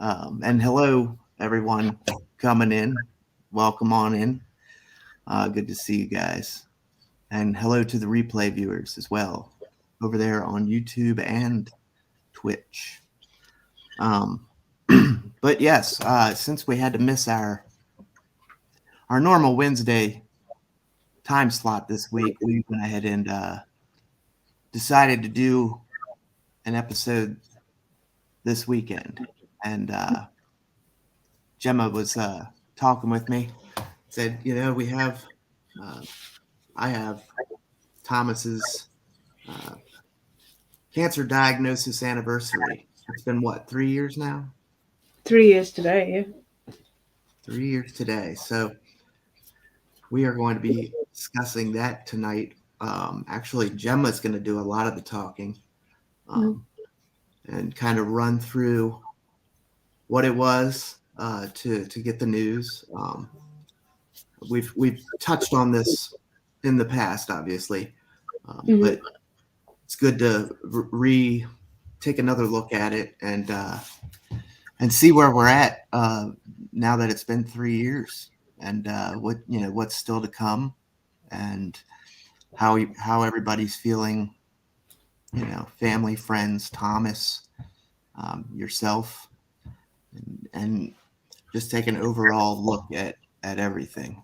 And hello, everyone coming in. Welcome on in. Good to see you guys. And hello to the replay viewers as well, over there on YouTube and Twitch. But yes, since we had to miss our normal Wednesday time slot this week, we went ahead and decided to do an episode this weekend. And Gemma was talking with me, said, we have, I have Thomas's cancer diagnosis anniversary. It's been, 3 years now? 3 years today, yeah. 3 years today. So we are going to be discussing that tonight. Actually, Gemma's going to do a lot of the talking and kind of run through what it was to get the news. We've touched on this in the past, obviously, but it's good to take another look at it and see where we're at now that it's been 3 years, and what's still to come, and how everybody's feeling. Family, friends, Thomas, yourself, and just take an overall look at everything.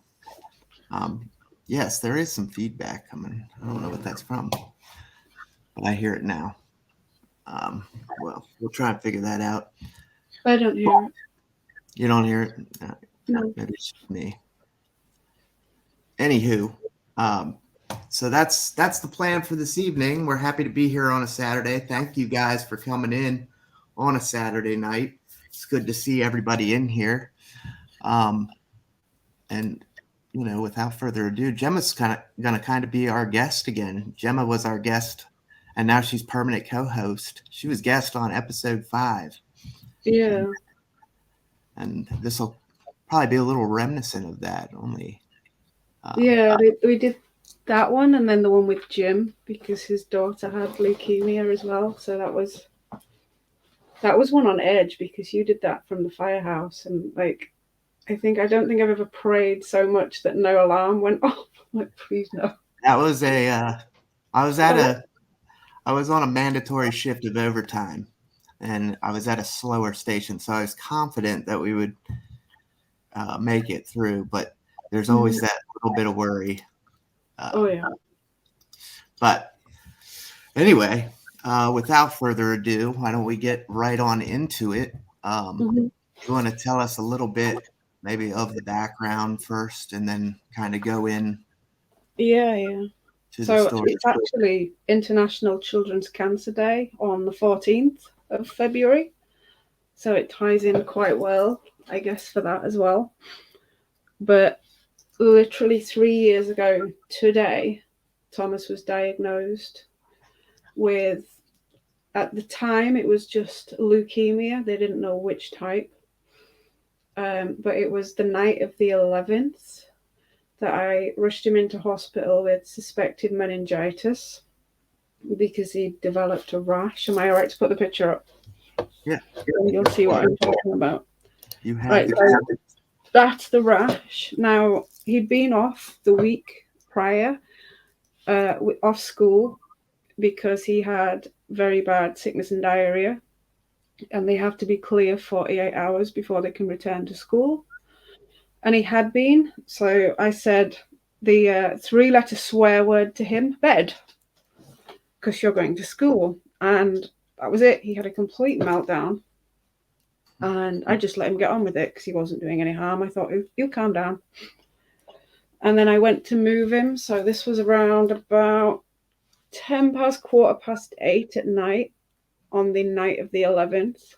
Yes, there is some feedback coming. I don't know what that's from, but I hear it now. Well, we'll try and figure that out. I don't hear it. You don't hear it? No. Maybe it's just me. Anywho, so that's the plan for this evening. We're happy to be here on a Saturday. Thank you guys for coming in on a Saturday night. It's good to see everybody in here. And without further ado, Gemma's gonna be our guest again. Gemma was our guest, and now she's permanent co-host. She was guest on episode 5. Yeah. And this will probably be a little reminiscent of that. Only. Yeah, we did that one, and then the one with Jim, because his daughter had leukemia as well. So that was one on edge, because you did that from the firehouse, and I don't think I've ever prayed so much that no alarm went off. Please no. That was I was on a mandatory shift of overtime, and I was at a slower station, so I was confident that we would make it through, but there's always that little bit of worry. Yeah. But anyway, without further ado, why don't we get right on into it? You want to tell us a little bit maybe of the background first, and then kind of go in? Yeah. So it's actually International Children's Cancer Day on the 14th of February. So it ties in quite well, I guess, for that as well. But literally 3 years ago today, Thomas was diagnosed with, at the time, it was just leukemia. They didn't know which type. But it was the night of the 11th that I rushed him into hospital with suspected meningitis because he developed a rash. Am I all right to put the picture up? Yeah. You'll see what I'm talking about. You have right, so that's the rash. Now, he'd been off the week prior, off school, because he had very bad sickness and diarrhea, and they have to be clear 48 hours before they can return to school. And he had been, so I said the 3-letter swear word to him, bed, because you're going to school. And that was it. He had a complete meltdown. And I just let him get on with it because he wasn't doing any harm. I thought, he'll calm down. And then I went to move him. So this was around about 10 past, 8:15 at night on the night of the 11th.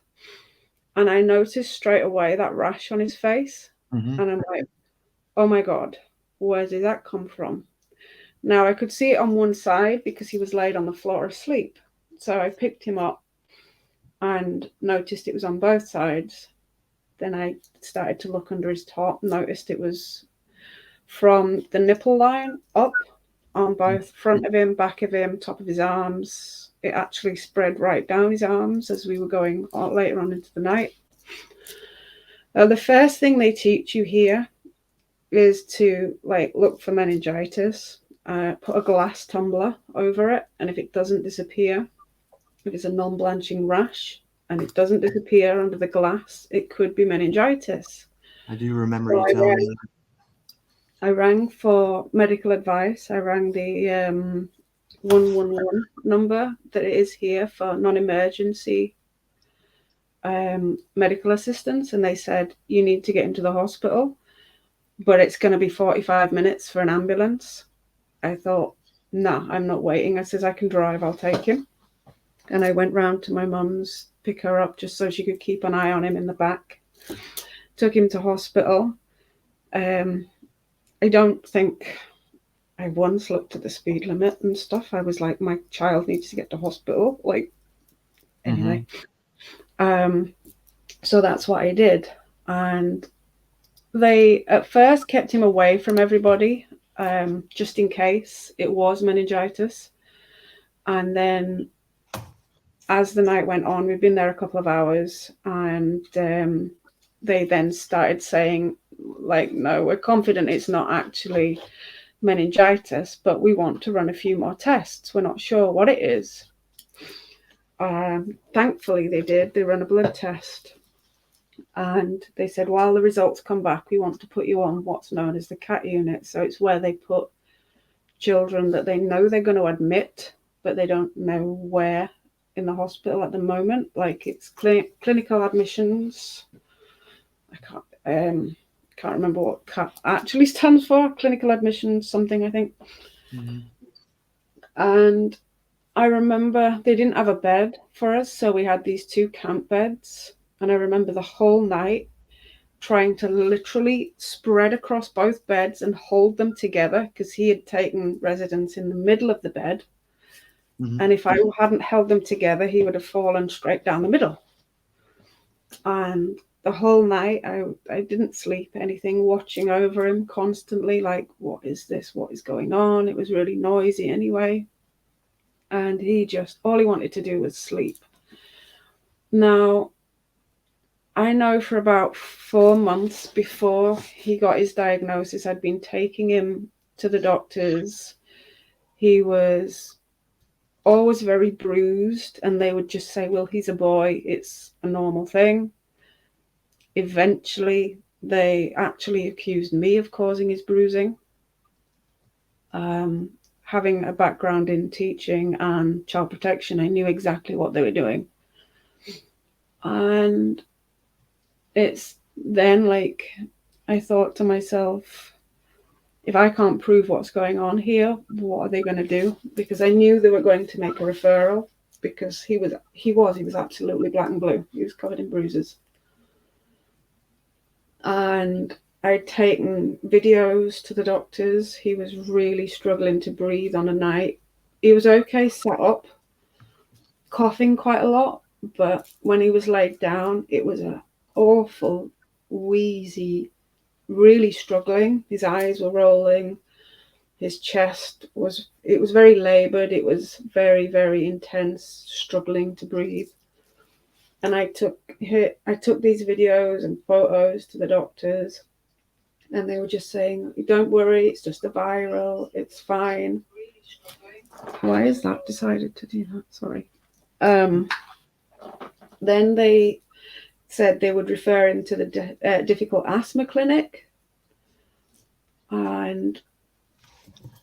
And I noticed straight away that rash on his face. And I'm like, oh my God, where did that come from? Now, I could see it on one side because he was laid on the floor asleep. So I picked him up and noticed it was on both sides. Then I started to look under his top, noticed it was from the nipple line up on both front of him, back of him, top of his arms. It actually spread right down his arms as we were going later on into the night. The first thing they teach you here is to like look for meningitis, put a glass tumbler over it, and if it doesn't disappear, if it's a non-blanching rash and it doesn't disappear under the glass, it could be meningitis. I do remember you telling me that. I rang for medical advice. I rang the 111 number that it is here for non-emergency medical assistance, and they said you need to get into the hospital, but it's going to be 45 minutes for an ambulance. I thought, no, I'm not waiting. I says, I can drive, I'll take him. And I went round to my mum's, pick her up just so she could keep an eye on him in the back. Took him to hospital. I don't think I once looked at the speed limit and stuff. I was like, my child needs to get to hospital. Like, anyway. So that's what I did. And they at first kept him away from everybody, just in case it was meningitis. And then as the night went on, we've been there a couple of hours, and they then started saying, like, no, we're confident it's not actually meningitis, but we want to run a few more tests. We're not sure what it is. Thankfully, they did. They ran a blood test. And they said, while the results come back, we want to put you on what's known as the CAT unit. So it's where they put children that they know they're going to admit, but they don't know where in the hospital at the moment. Like, it's clinical admissions. I can't remember what CAT actually stands for. Clinical admissions something, I think. And I remember they didn't have a bed for us, so we had these 2 camp beds. And I remember the whole night trying to literally spread across both beds and hold them together, because he had taken residence in the middle of the bed. And if I hadn't held them together, he would have fallen straight down the middle. And the whole night, I didn't sleep anything, watching over him constantly, like, what is this? What is going on? It was really noisy anyway. And he just, all he wanted to do was sleep. Now, I know for about 4 months before he got his diagnosis, I'd been taking him to the doctors. He was always very bruised, and they would just say, well, he's a boy, it's a normal thing. Eventually, they actually accused me of causing his bruising. Having a background in teaching and child protection, I knew exactly what they were doing. And it's then, like, I thought to myself, if I can't prove what's going on here, what are they going to do? Because I knew they were going to make a referral, because he was absolutely black and blue. He was covered in bruises. And I'd taken videos to the doctors. He was really struggling to breathe on a night. He was okay sat up, coughing quite a lot, but when he was laid down, it was an awful, wheezy, really struggling. His eyes were rolling. His chest was very laboured. It was very, very intense, struggling to breathe. And I took these videos and photos to the doctors, and they were just saying, don't worry, it's just a viral, it's fine. Why has that decided to do that? Sorry. Then they said they would refer him to the difficult asthma clinic. And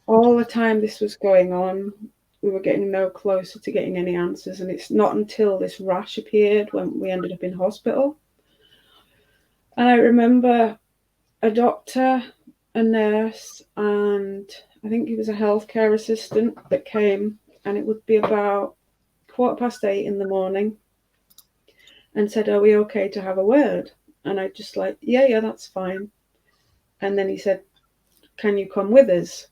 all the time this was going on, we were getting no closer to getting any answers. And it's not until this rash appeared when we ended up in hospital. And I remember a doctor, a nurse, and I think he was a healthcare assistant that came, and it would be about 8:15 in the morning, and said, are we okay to have a word? And I just like, yeah, that's fine. And then he said, can you come with us?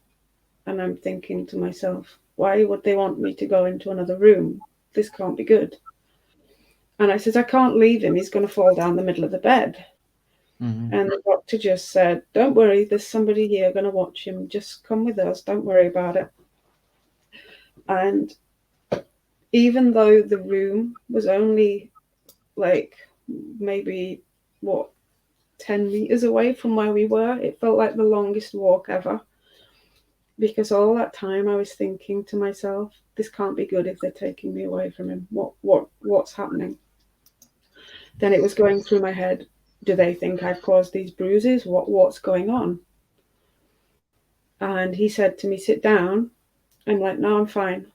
And I'm thinking to myself, why would they want me to go into another room? This can't be good. And I said, I can't leave him. He's going to fall down the middle of the bed. And the doctor just said, don't worry, there's somebody here going to watch him. Just come with us. Don't worry about it. And even though the room was only like maybe 10 meters away from where we were. It felt like the longest walk ever. Because all that time I was thinking to myself, this can't be good if they're taking me away from him. What's happening? Then it was going through my head, do they think I've caused these bruises? What's going on? And he said to me, sit down. I'm like, no, I'm fine.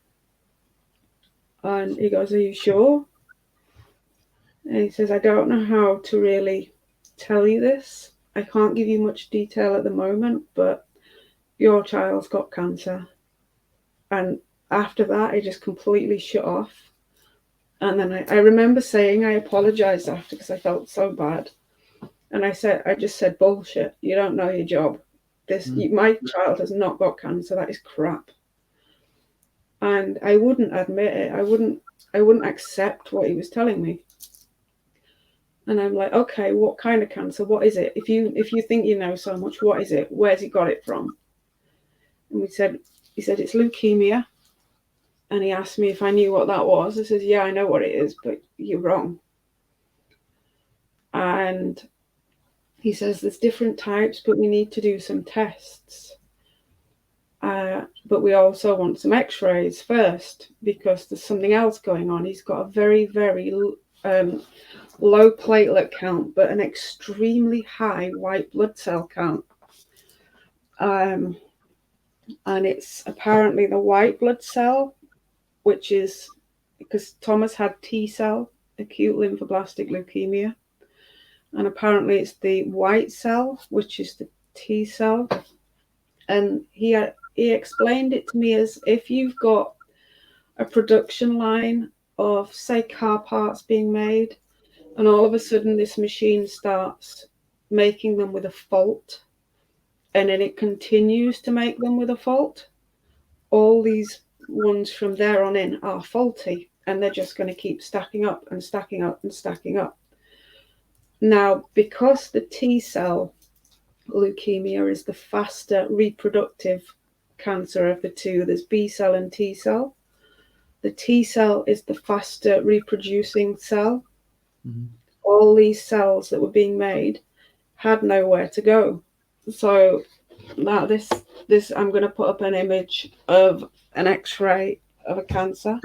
And he goes, are you sure? And he says, I don't know how to really tell you this. I can't give you much detail at the moment, but your child's got cancer. And after that, I just completely shut off. And then I remember saying I apologized after because I felt so bad. And I just said, bullshit. You don't know your job. My child has not got cancer. That is crap. And I wouldn't admit it. I wouldn't accept what he was telling me. And I'm like, okay, what kind of cancer? What is it? If you think you know so much, what is it? Where's he got it from? And he said it's leukemia. And he asked me if I knew what that was. I said, yeah, I know what it is, but you're wrong. And he says there's different types, but we need to do some tests. But we also want some x-rays first because there's something else going on. He's got a very, very low platelet count, but an extremely high white blood cell count. And it's apparently the white blood cell, which is because Thomas had T-cell, acute lymphoblastic leukemia. And apparently it's the white cell, which is the T-cell. And he explained it to me as if you've got a production line of, say, car parts being made, and all of a sudden this machine starts making them with a fault, and then it continues to make them with a fault. All these ones from there on in are faulty, and they're just going to keep stacking up and stacking up and stacking up. Now, because the T-cell leukemia is the faster reproductive cancer of the two, there's B-cell and T-cell. The T-cell is the faster reproducing cell. Mm-hmm. All these cells that were being made had nowhere to go. So now this I'm going to put up an image of an x-ray of a cancer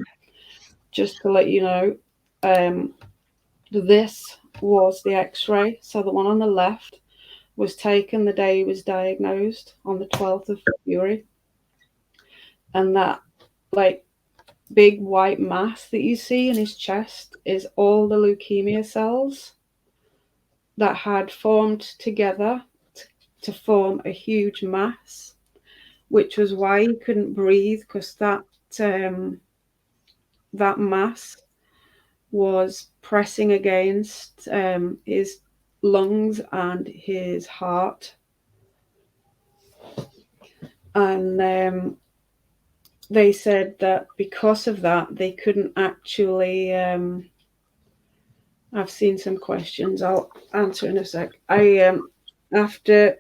just to let you know. This was the x-ray. So the one on the left was taken the day he was diagnosed on the 12th of February. And that big white mass that you see in his chest is all the leukemia cells that had formed together to form a huge mass, which was why he couldn't breathe, because that mass was pressing against his lungs and his heart. And they said that because of that, they couldn't actually... I've seen some questions. I'll answer in a sec. After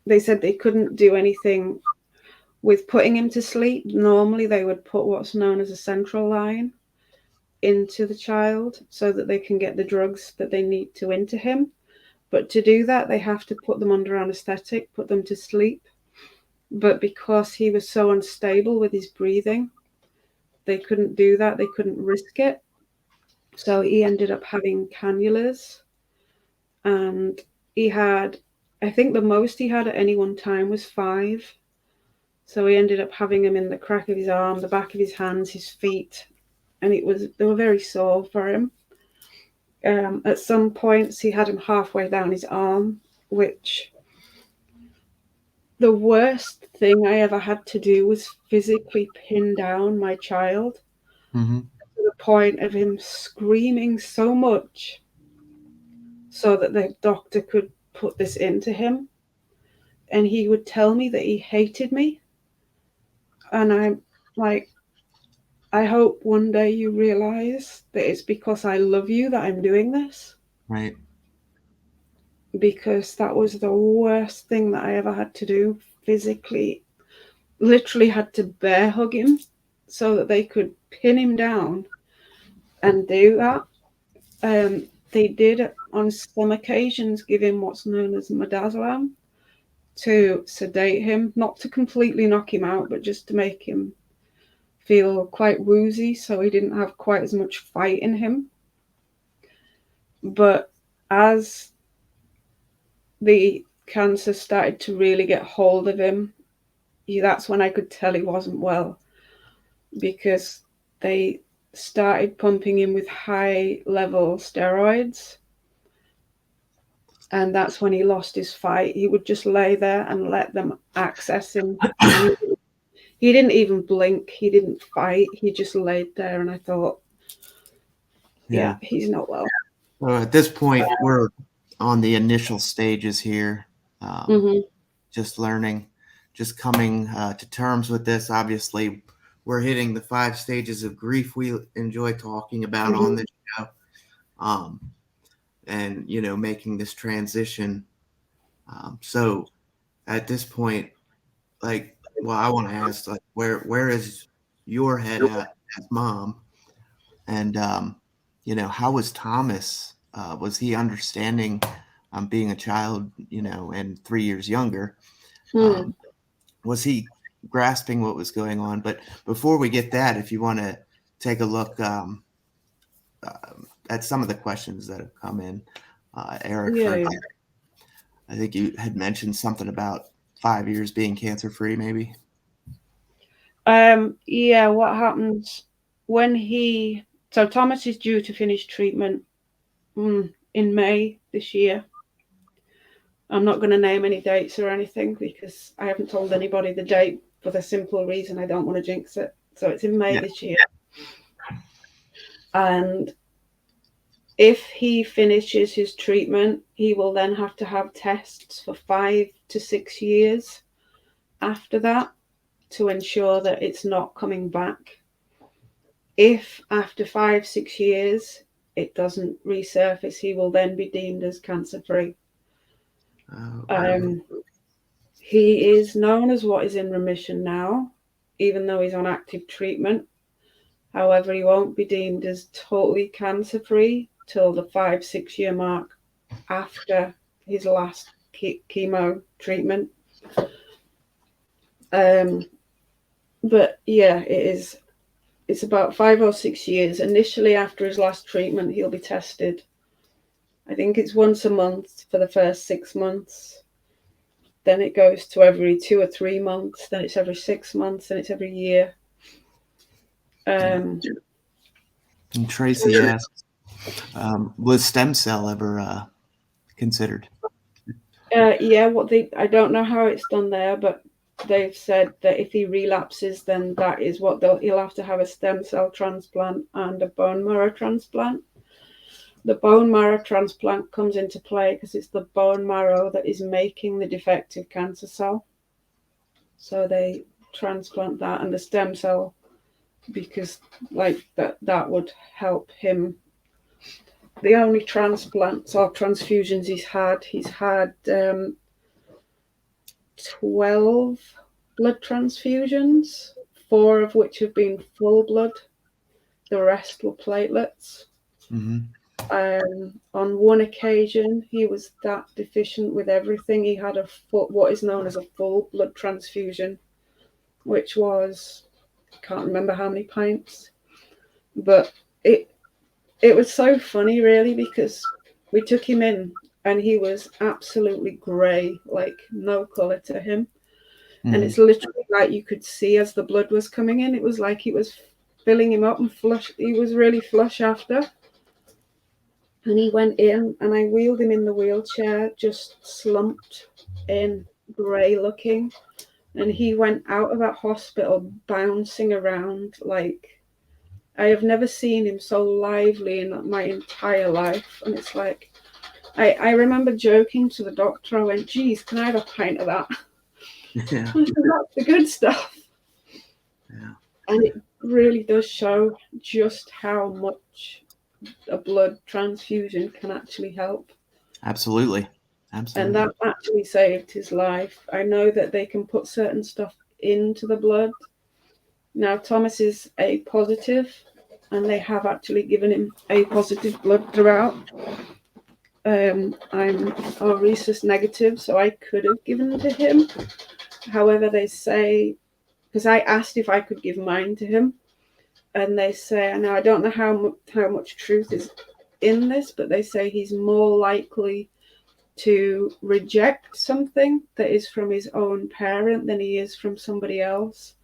they said they couldn't do anything with putting him to sleep. Normally they would put what's known as a central line into the child so that they can get the drugs that they need to into him. But to do that, they have to put them under anesthetic, put them to sleep. But because he was so unstable with his breathing, they couldn't do that. They couldn't risk it. So he ended up having cannulas, and he had, I think the most he had at any one time was 5. So he ended up having them in the crack of his arm, the back of his hands, his feet, and they were very sore for him. At some points he had him halfway down his arm, which the worst thing I ever had to do was physically pin down my child. Mm-hmm. To the point of him screaming so much so that the doctor could put this into him. And he would tell me that he hated me. And I'm like, I hope one day you realize that it's because I love you that I'm doing this. Right. Because that was the worst thing that I ever had to do physically. Literally had to bear hug him so that they could pin him down and do that. they did on some occasions give him what's known as midazolam to sedate him, not to completely knock him out, but just to make him feel quite woozy so he didn't have quite as much fight in him. But as the cancer started to really get hold of him, that's when I could tell he wasn't well, because they started pumping him with high-level steroids. And that's when he lost his fight. He would just lay there and let them access him. He didn't even blink. He didn't fight. He just laid there. And I thought, yeah, he's not well. At this point, we're on the initial stages here. Just learning, just coming to terms with this. Obviously, we're hitting the 5 stages of grief we enjoy talking about on this show. And, you know, making this transition. So at this point, like, well, I want to ask, like, where is your head at as mom? And, you know, how was Thomas? Was he understanding being a child, you know, and 3 years younger? Was he grasping what was going on? But before we get that, if you want to take a look at some of the questions that have come in, Eric, I think you had mentioned something about 5 years being cancer-free, maybe. Yeah, what happens when so Thomas is due to finish treatment in May this year. I'm not going to name any dates or anything because I haven't told anybody the date for the simple reason I don't want to jinx it. So it's in May this year. And if he finishes his treatment, he will then have to have tests for 5 to 6 years after that to ensure that it's not coming back. If after 5-6 years it doesn't resurface, he will then be deemed as cancer-free. He is known as what is in remission now, even though he's on active treatment. However, he won't be deemed as totally cancer-free till the 5-6 year mark after his last chemo treatment. But yeah, it's about 5 or 6 years. Initially, after his last treatment, he'll be tested. I think it's once a month for the first 6 months. Then it goes to every 2 or 3 months. Then it's every 6 months. Then it's every year. And Tracy asks, was stem cell ever considered? Yeah, I don't know how it's done there, but they've said that if he relapses, then that is what he'll have to have a stem cell transplant and a bone marrow transplant. The bone marrow transplant comes into play because it's the bone marrow that is making the defective cancer cell. So they transplant that, and the stem cell, because like that would help him. The only transplants or transfusions he's had 12 blood transfusions, 4 of which have been full blood. The rest were platelets. On one occasion, he was that deficient with everything. He had what is known as a full blood transfusion, which was, I can't remember how many pints, but it was so funny, really, because we took him in and he was absolutely grey, like no colour to him. And it's literally like you could see as the blood was coming in, it was like he was filling him up and flush. He was really flush after. And he went in and I wheeled him in the wheelchair, just slumped in, grey looking. And he went out of that hospital bouncing around like, I have never seen him so lively in my entire life. And it's like, I remember joking to the doctor, I went, geez, can I have a pint of that? Yeah. That's the good stuff. Yeah. And it really does show just how much a blood transfusion can actually help. Absolutely. And that actually saved his life. I know that they can put certain stuff into the blood. Now, Thomas is A positive, and they have actually given him A positive blood throughout. I'm O rhesus negative, so I could have given to him. However, they say, because I asked if I could give mine to him, and they say, now I don't know how much truth is in this, but they say he's more likely to reject something that is from his own parent than he is from somebody else.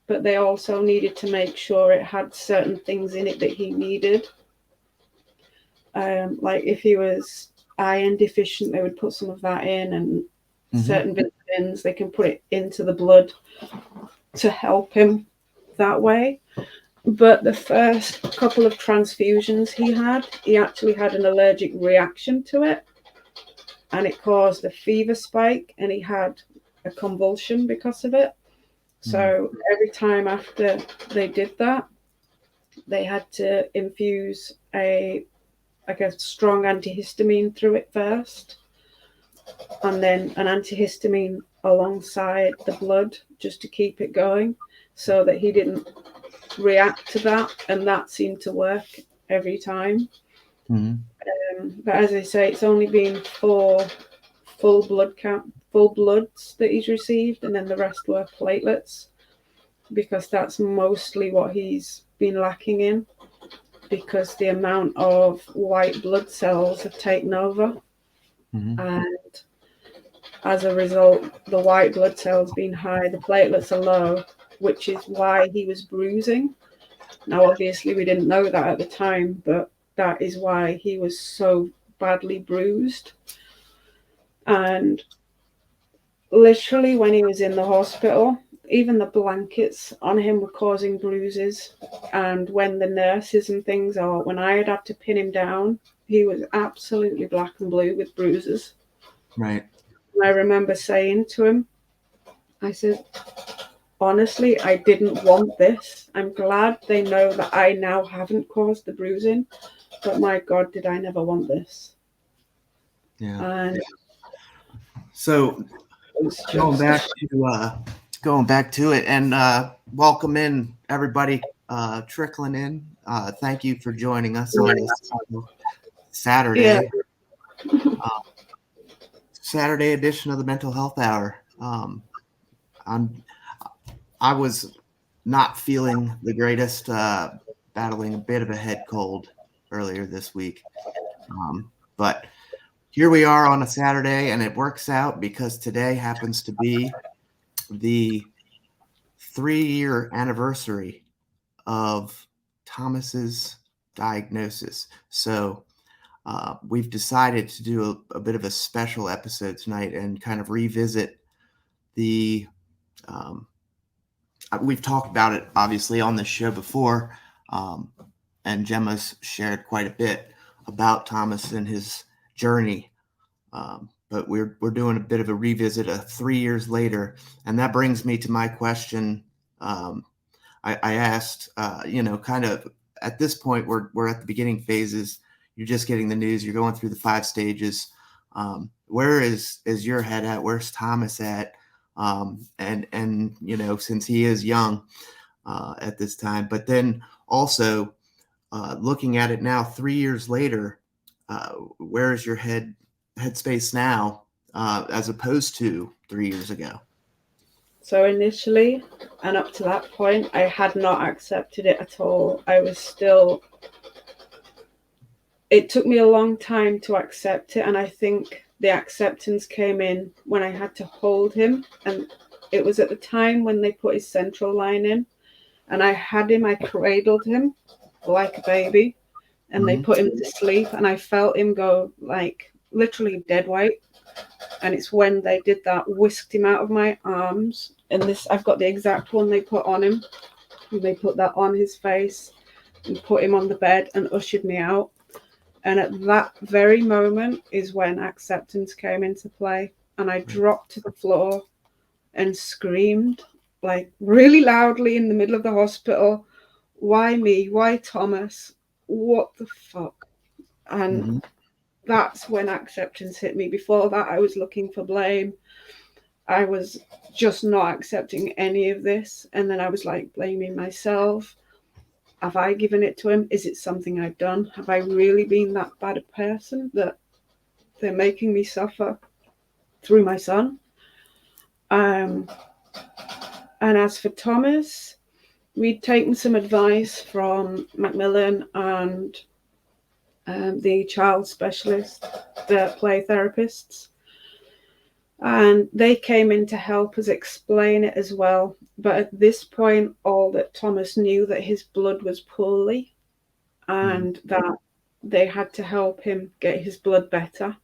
But they also needed to make sure it had certain things in it that he needed. Like if he was iron deficient, they would put some of that in, and certain vitamins, they can put it into the blood to help him that way. But the first couple of transfusions he actually had an allergic reaction to it, and it caused a fever spike, and he had a convulsion because of it. So every time after they did that, they had to infuse a strong antihistamine through it first, and then an antihistamine alongside the blood just to keep it going so that he didn't react to that, and that seemed to work every time. But as I say, it's only been 4 full bloods that he's received, and then the rest were platelets, because that's mostly what he's been lacking in, because the amount of white blood cells have taken over, and as a result, the white blood cells being high, the platelets are low, which is why he was bruising. Now, obviously, we didn't know that at the time, but that is why he was so badly bruised. And literally, when he was in the hospital, even the blankets on him were causing bruises. And when the nurses and things, or when I had to pin him down, he was absolutely black and blue with bruises. Right. And I remember saying to him, I said, honestly, I didn't want this. I'm glad they know that I now haven't caused the bruising, but my God, did I never want this. Yeah. And so going back to it, and welcome in everybody trickling in. Thank you for joining us on this Saturday. Saturday edition of the Mental Health Hour. I was not feeling the greatest, battling a bit of a head cold earlier this week. But here we are on a Saturday, and it works out because today happens to be the 3-year anniversary of Thomas's diagnosis. So we've decided to do a bit of a special episode tonight and kind of revisit the we've talked about it obviously on this show before, and Gemma's shared quite a bit about Thomas and his journey, but we're doing a bit of a revisit 3 years later. And that brings me to my question. I asked, kind of at this point, we're at the beginning phases. You're just getting the news. You're going through the 5 stages. Where is your head at? Where's Thomas at? And since he is young at this time, but then also looking at it now, 3 years later, where is your headspace now as opposed to 3 years ago? So initially, and up to that point, I had not accepted it at all. I was still, it took me a long time to accept it. And I think the acceptance came in when I had to hold him. And it was at the time when they put his central line in, and I had him, I cradled him like a baby, and they put him to sleep, and I felt him go like literally dead white. And it's when they did that, whisked him out of my arms. And this, I've got the exact one they put on him. And they put that on his face and put him on the bed and ushered me out. And at that very moment is when acceptance came into play. And I dropped to the floor and screamed like really loudly in the middle of the hospital, why me? Why Thomas? What the fuck? And that's when acceptance hit me. Before that, I was looking for blame. I was just not accepting any of this. And then I was like blaming myself. have I given it to him? Is it something I've done? Have I really been that bad a person that they're making me suffer through my son? And as for Thomas, we'd taken some advice from Macmillan and the child specialist, the play therapists, and they came in to help us explain it as well. But at this point, all that Thomas knew that his blood was poorly and that they had to help him get his blood better.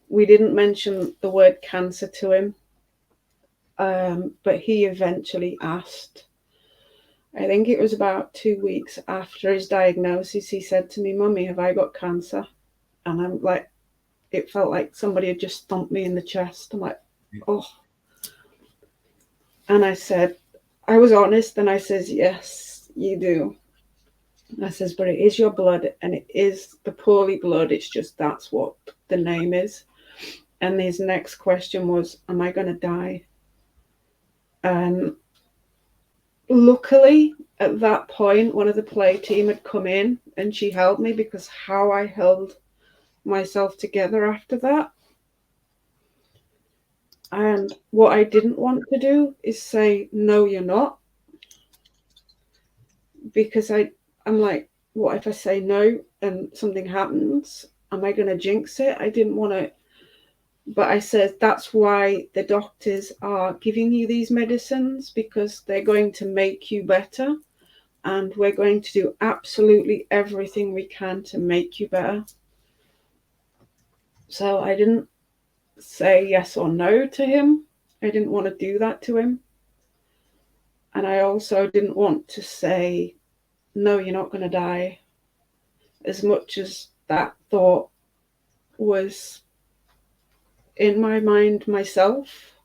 We didn't mention the word cancer to him, but he eventually asked. I think it was about 2 weeks after his diagnosis, he said to me, "Mummy, have I got cancer?" And I'm like, it felt like somebody had just thumped me in the chest. I'm like, oh. And I said, I was honest, and I says, "Yes, you do." I says, "But it is your blood, and it is the poorly blood. It's just that's what the name is." And his next question was, "Am I going to die?" And luckily, at that point, one of the play team had come in, and she helped me, because how I held myself together after that. And what I didn't want to do is say, "No, you're not." Because I'm like, what if I say no and something happens? Am I going to jinx it? I didn't want to. But I said, that's why the doctors are giving you these medicines, because they're going to make you better. And we're going to do absolutely everything we can to make you better. So I didn't say yes or no to him. I didn't want to do that to him. And I also didn't want to say, "No, you're not going to die," as much as that thought was in my mind myself,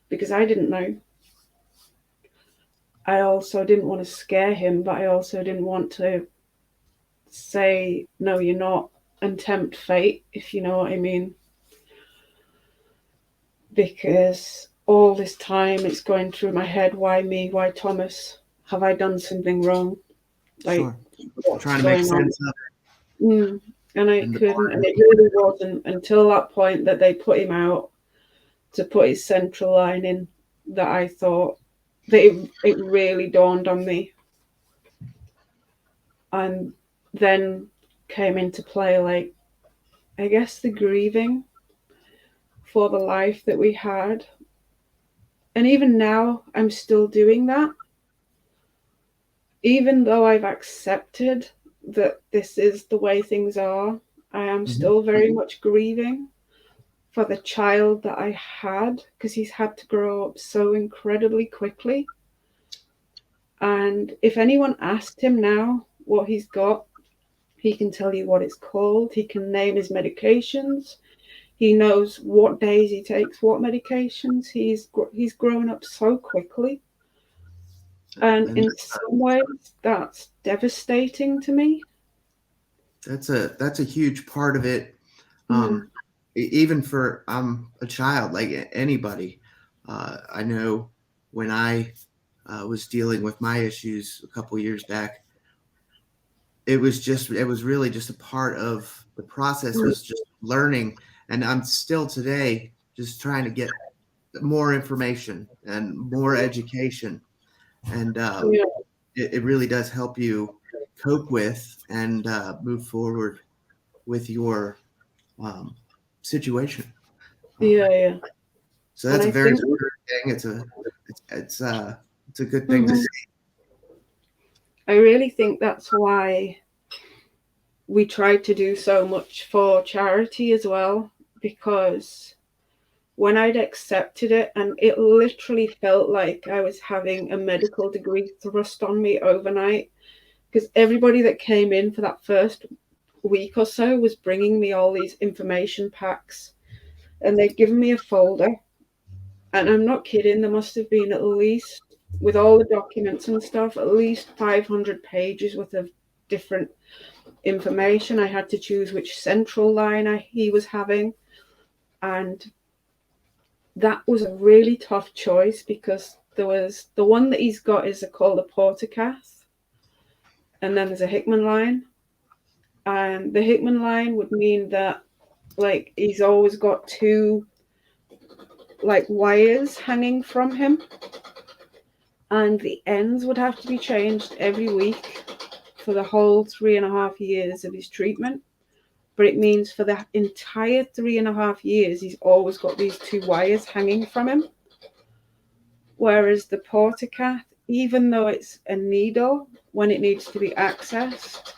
because I didn't know. I also didn't want to scare him, but I also didn't want to say, "No, you're not," and tempt fate, if you know what I mean. Because all this time it's going through my head, why me? Why Thomas? Have I done something wrong? Like, Sure. what's Trying to make sense of it? And I couldn't, and it really wasn't until that point that they put him out to put his central line in that I thought that it really dawned on me. And then came into play, like, I guess, the grieving for the life that we had. And even now, I'm still doing that. Even though I've accepted that this is the way things are, I am still very much grieving for the child that I had, because he's had to grow up so incredibly quickly. And if anyone asked him now what he's got, he can tell you what it's called. He can name his medications. He knows what days he takes what medications. He's grown up so quickly. And in some ways, that's devastating to me. That's a huge part of it. Even for I'm a child, like anybody. I know when I was dealing with my issues a couple years back, it was really just a part of the process, was just learning. And I'm still today just trying to get more information and more education. And it really does help you cope with and move forward with your situation. Yeah. So that's a very important thing. It's a good thing to see. I really think that's why we tried to do so much for charity as well, because when I'd accepted it, and it literally felt like I was having a medical degree thrust on me overnight, because everybody that came in for that first week or so was bringing me all these information packs, and they'd given me a folder, and I'm not kidding, there must have been at least, with all the documents and stuff, at least 500 pages worth of different information. I had to choose which central line he was having, and that was a really tough choice, because there was the one that he's got is called a portacath, and then there's a Hickman line. And the Hickman line would mean that, like, he's always got two, like, wires hanging from him, and the ends would have to be changed every week for the whole 3.5 years of his treatment. But it means for the entire 3.5 years, he's always got these two wires hanging from him. Whereas the portacath, even though it's a needle, when it needs to be accessed,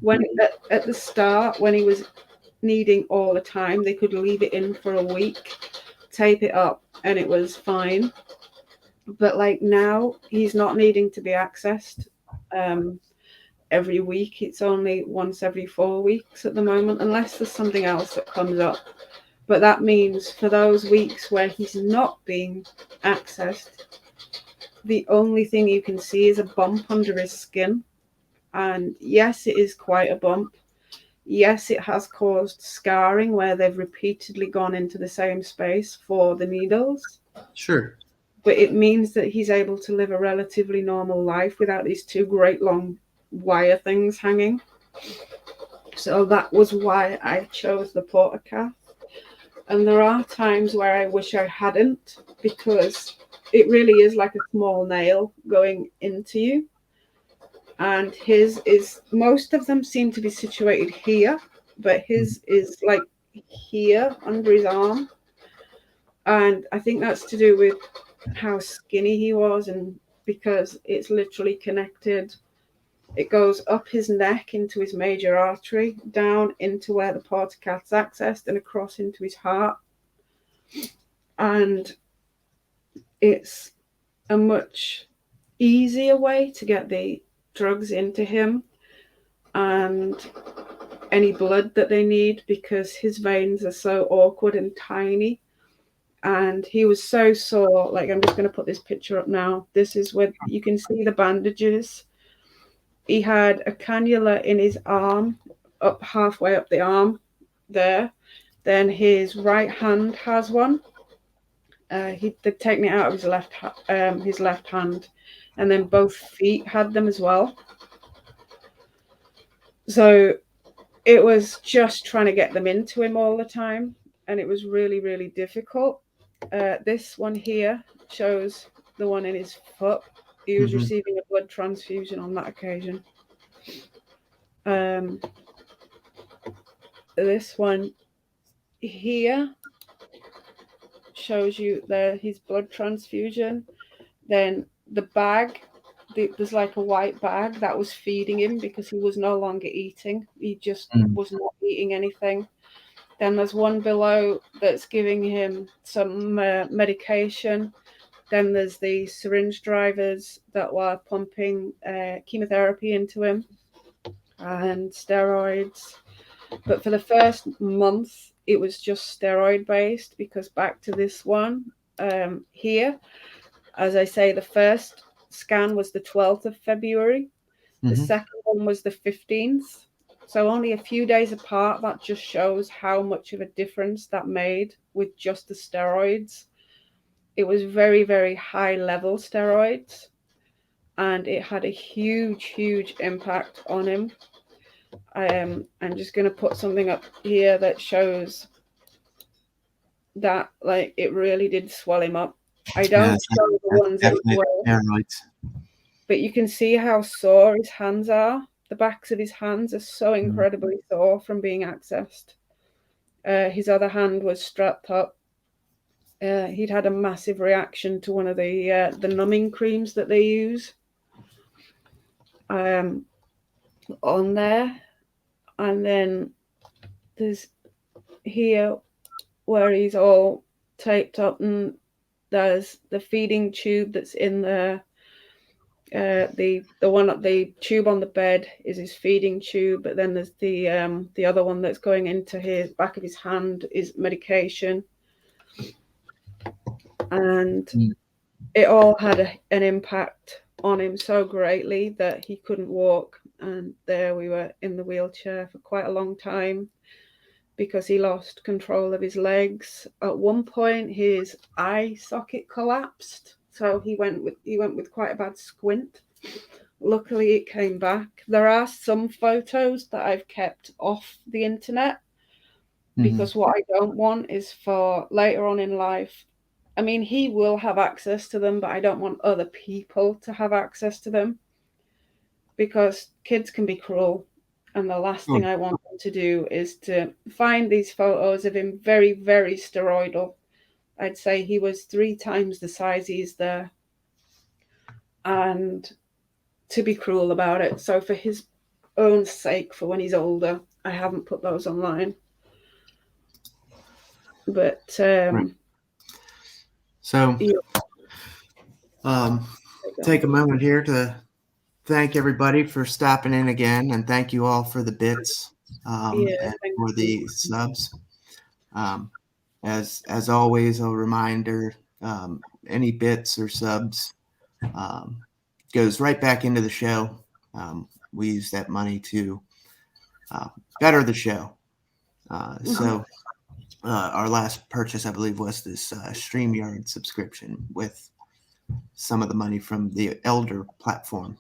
when at the start, when he was needing all the time, they could leave it in for a week, tape it up, and it was fine. But like now, he's not needing to be accessed every week. It's only once every 4 weeks at the moment, unless there's something else that comes up. But that means for those weeks where he's not being accessed, the only thing you can see is a bump under his skin. And yes, it is quite a bump. Yes, it has caused scarring where they've repeatedly gone into the same space for the needles. Sure. But it means that he's able to live a relatively normal life without these two great long wire things hanging. So that was why I chose the portacath. And there are times where I wish I hadn't, because it really is like a small nail going into you. And his is, most of them seem to be situated here, but his is like here under his arm. And I think that's to do with how skinny he was, and because it's literally connected. It goes up his neck into his major artery, down into where the portacath's accessed, and across into his heart. And it's a much easier way to get the drugs into him and any blood that they need, because his veins are so awkward and tiny. And he was so sore. Like, I'm just going to put this picture up now. This is where you can see the bandages. He had a cannula in his arm, up halfway up the arm there. Then his right hand has one. They'd taken it out of his left hand, and then both feet had them as well. So it was just trying to get them into him all the time, and it was really, really difficult. This one here shows the one in his foot. He was receiving a blood transfusion on that occasion. This one here shows you his blood transfusion. Then the bag, there's like a white bag that was feeding him because he was no longer eating. He just was not eating anything. Then there's one below that's giving him some medication. Then there's the syringe drivers that were pumping chemotherapy into him and steroids. But for the first month, it was just steroid based, because back to this one here, as I say, the first scan was the 12th of February. The second one was the 15th. So only a few days apart. That just shows how much of a difference that made with just the steroids. It was very, very high level steroids, and it had a huge, huge impact on him. I'm just going to put something up here that shows that, like, it really did swell him up. I don't show the ones in the way, but you can see how sore his hands are. The backs of his hands are so incredibly sore from being accessed. His other hand was strapped up. He'd had a massive reaction to one of the numbing creams that they use on there. And then there's here where he's all taped up, and there's the feeding tube that's in there. The tube on the bed is his feeding tube, but then there's the other one that's going into his back of his hand is medication, and it all had an impact on him so greatly that he couldn't walk. And there we were in the wheelchair for quite a long time because he lost control of his legs. At one point, his eye socket collapsed, so he went with quite a bad squint luckily it came back. There are some photos that I've kept off the internet because what I don't want is for later on in life. I mean, he will have access to them, but I don't want other people to have access to them because kids can be cruel. And the last thing I want them to do is to find these photos of him very, very steroidal. I'd say he was 3 times the size he is there. And to be cruel about it. So for his own sake, for when he's older, I haven't put those online. But So take a moment here to thank everybody for stopping in again, and thank you all for the bits and for the subs. As always, a reminder: any bits or subs goes right back into the show. We use that money to better the show. So our last purchase, I believe, was this StreamYard subscription with some of the money from the Elder platform.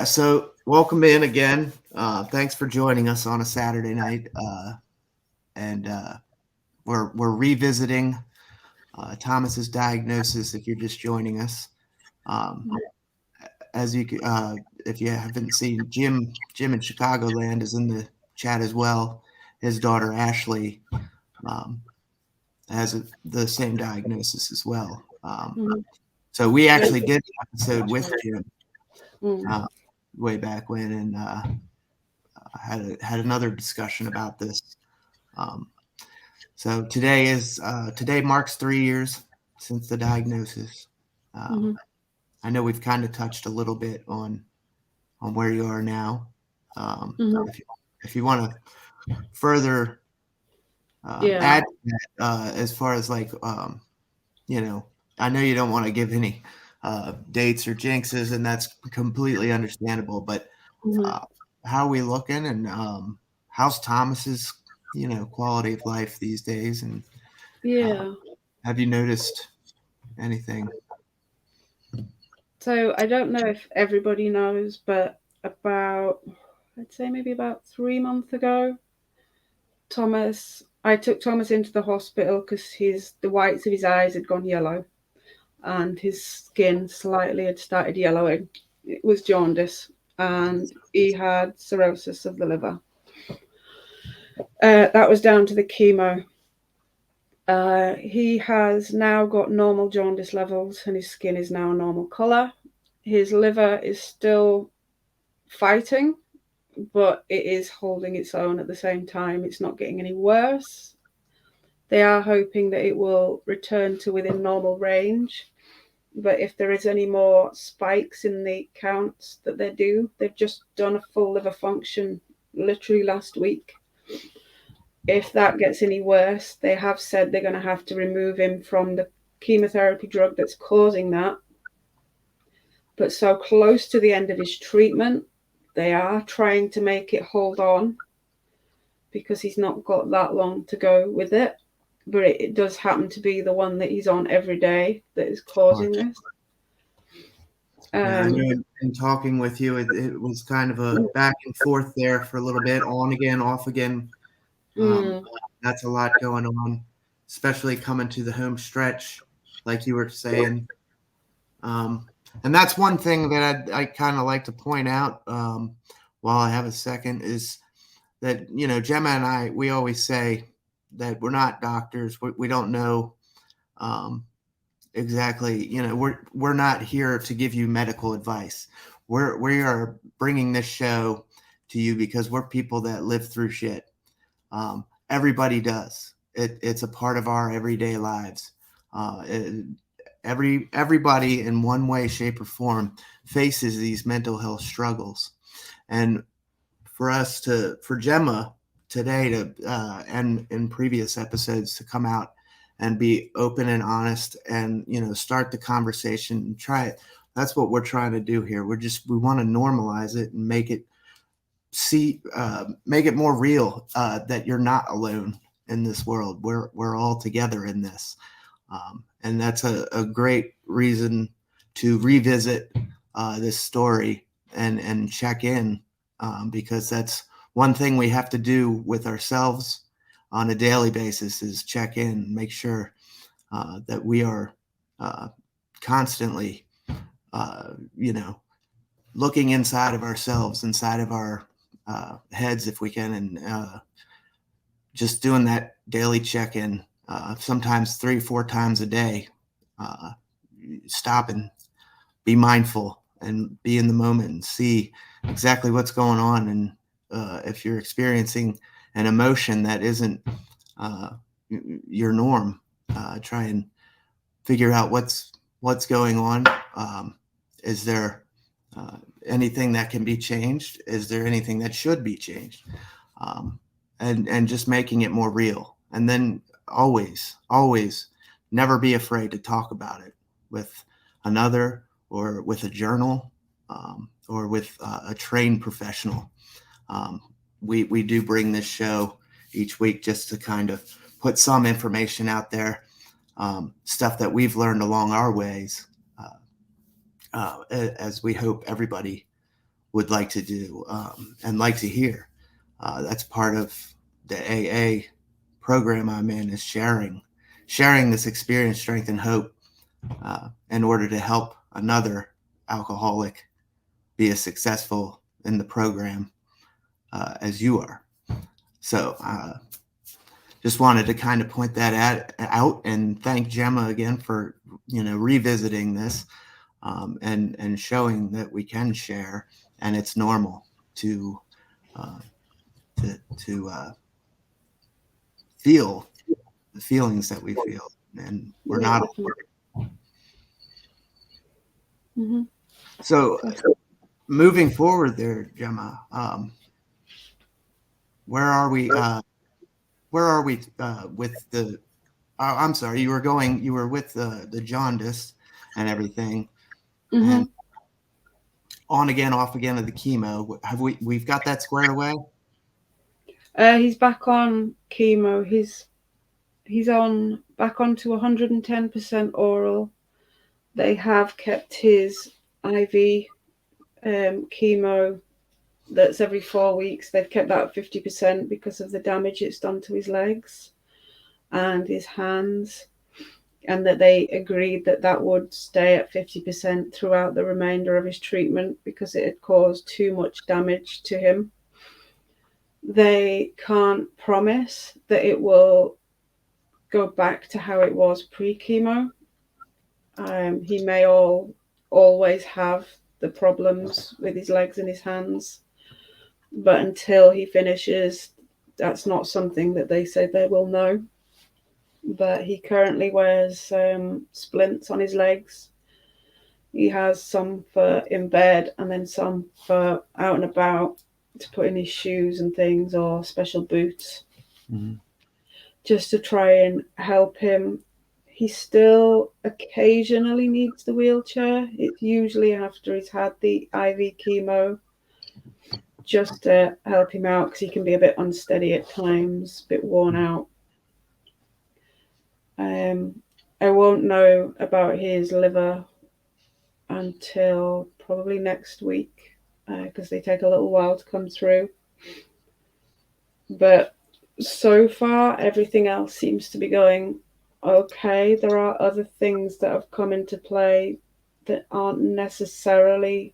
So welcome in again. Thanks for joining us on a Saturday night. And we're revisiting Thomas's diagnosis. If you're just joining us, as you if you haven't seen, Jim in Chicagoland is in the chat as well. His daughter Ashley has the same diagnosis as well. So we actually did an episode with Jim way back when, and had another discussion about this. So today marks 3 years since the diagnosis. I know we've kind of touched a little bit on where you are now. If you want to further add to that, as far as like, I know you don't want to give any dates or jinxes, and that's completely understandable. But how are we looking, and how's Thomas's quality of life these days? And have you noticed anything? So I don't know if everybody knows, but I'd say maybe about 3 months ago, I took Thomas into the hospital because the whites of his eyes had gone yellow and his skin slightly had started yellowing. It was jaundice, and he had cirrhosis of the liver. That was down to the chemo. He has now got normal jaundice levels, and his skin is now a normal color. His liver is still fighting, but it is holding its own at the same time. It's not getting any worse. They are hoping that it will return to within normal range. But if there is any more spikes in the counts that they've just done a full liver function literally last week. If that gets any worse, they have said they're going to have to remove him from the chemotherapy drug that's causing that. But so close to the end of his treatment, they are trying to make it hold on because he's not got that long to go with it. But it does happen to be the one that he's on every day that is causing this. I know in talking with you, it was kind of a back and forth there for a little bit, on again, off again. That's a lot going on, especially coming to the home stretch, like you were saying. And that's one thing that I kind of like to point out while I have a second is that, Gemma and I, we always say that we're not doctors. We don't know exactly, we're not here to give you medical advice. We are bringing this show to you because we're people that live through shit. Everybody does. It's a part of our everyday lives. Everybody in one way, shape, or form faces these mental health struggles. And for Gemma today and in previous episodes to come out and be open and honest and, start the conversation and try it. That's what we're trying to do here. We want to normalize it and make it more real, that you're not alone in this world. We're all together in this. And that's a great reason to revisit this story and check in, because that's one thing we have to do with ourselves on a daily basis, is check in, make sure that we are constantly, looking inside of ourselves, inside of our heads, if we can, and just doing that daily check-in, sometimes 3-4 times a day. Stop and be mindful and be in the moment and see exactly what's going on. And if you're experiencing an emotion that isn't your norm, try and figure out what's going on. Is there anything that can be changed? Is there anything that should be changed? And just making it more real. And then always never be afraid to talk about it with another, or with a journal, or with a trained professional. We do bring this show each week just to kind of put some information out there, stuff that we've learned along our ways, as we hope everybody would like to do, and like to hear. That's part of the AA program I'm in, is sharing this experience, strength, and hope, in order to help another alcoholic be as successful in the program as you are. So just wanted to kind of point that out and thank Gemma again for revisiting this, and showing that we can share, and it's normal to feel the feelings that we feel, and we're not. Mm-hmm. So moving forward there, Gemma, where are we with the, I'm sorry, you were with the jaundice and everything, Mm-hmm. and on again, off again of the chemo. We've got that squared away? He's back on chemo. He's back onto 110% oral. They have kept his IV chemo that's every 4 weeks. They've kept that at 50% because of the damage it's done to his legs and his hands, and that they agreed that would stay at 50% throughout the remainder of his treatment because it had caused too much damage to him. They can't promise that it will go back to how it was pre-chemo. He may always have the problems with his legs and his hands, but until he finishes, that's not something that they say they will know. But he currently wears splints on his legs. He has some for in bed and then some for out and about to put in his shoes and things, or special boots, just to try and help him. He still occasionally needs the wheelchair. It's usually after he's had the IV chemo, just to help him out because he can be a bit unsteady at times, a bit worn out. I won't know about his liver until probably next week because they take a little while to come through. But so far, everything else seems to be going okay. There are other things that have come into play that aren't necessarily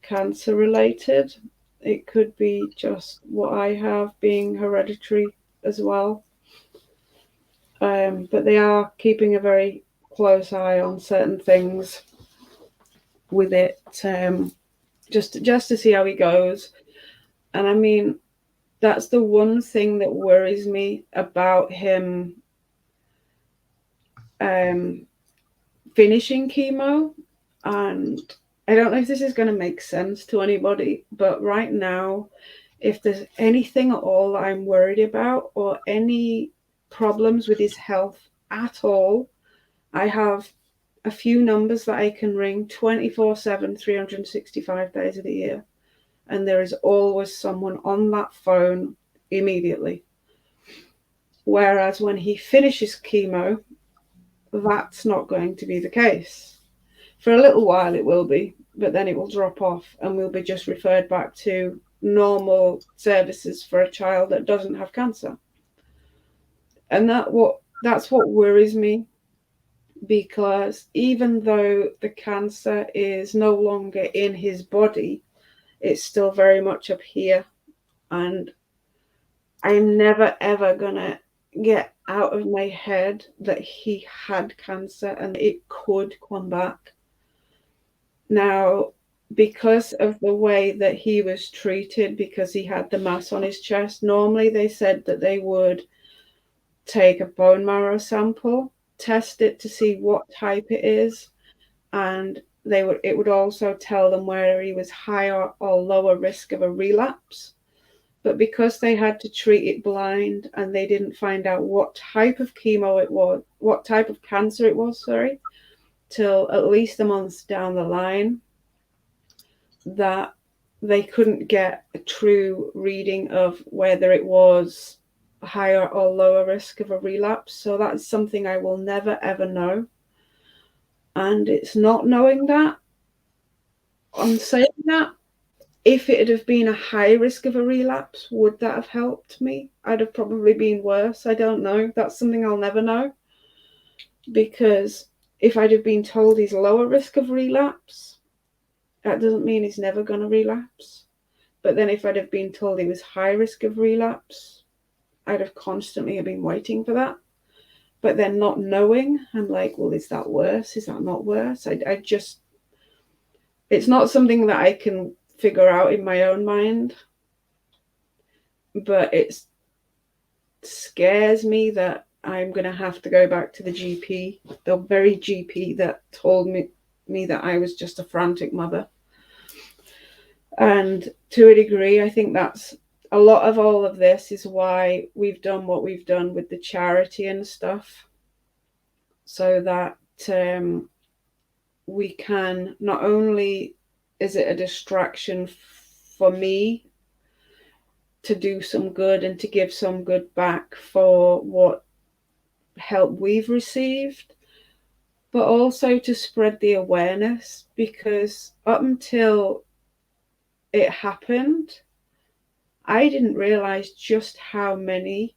cancer related. It could be just what I have being hereditary as well. But they are keeping a very close eye on certain things with it, just to see how he goes. And I mean, that's the one thing that worries me about him finishing chemo. And I don't know if this is going to make sense to anybody, but right now, if there's anything at all that I'm worried about, or any problems with his health at all, I have a few numbers that I can ring 24/7, 365 days of the year. And there is always someone on that phone immediately. Whereas when he finishes chemo, that's not going to be the case. For a little while it will be, but then it will drop off and we'll be just referred back to normal services for a child that doesn't have cancer. And that's what worries me, because even though the cancer is no longer in his body, it's still very much up here. And I'm never ever gonna get out of my head that he had cancer and it could come back. Now, because of the way that he was treated, because he had the mass on his chest, normally they said that they would take a bone marrow sample, test it to see what type it is, and it would also tell them whether he was higher or lower risk of a relapse. But because they had to treat it blind and they didn't find out what type of chemo it was, what type of cancer it was, till at least a month down the line, that they couldn't get a true reading of whether it was higher or lower risk of a relapse. So that's something I will never ever know. And it's not knowing that. I'm saying that if it had been a high risk of a relapse, would that have helped me? I'd have probably been worse. I don't know. That's something I'll never know. Because if I'd have been told he's lower risk of relapse, that doesn't mean he's never going to relapse. But then if I'd have been told he was high risk of relapse, I'd have constantly been waiting for that. But then not knowing, I'm like, well, is that worse? Is that not worse? I just, it's not something that I can figure out in my own mind. But it scares me that I'm going to have to go back to the GP, the very GP that told me that I was just a frantic mother. And to a degree, I think that's a lot of all of this is why we've done what we've done with the charity and stuff, so that we can, not only is it a distraction for me to do some good and to give some good back for what help we've received, but also to spread the awareness, because up until it happened, I didn't realize just how many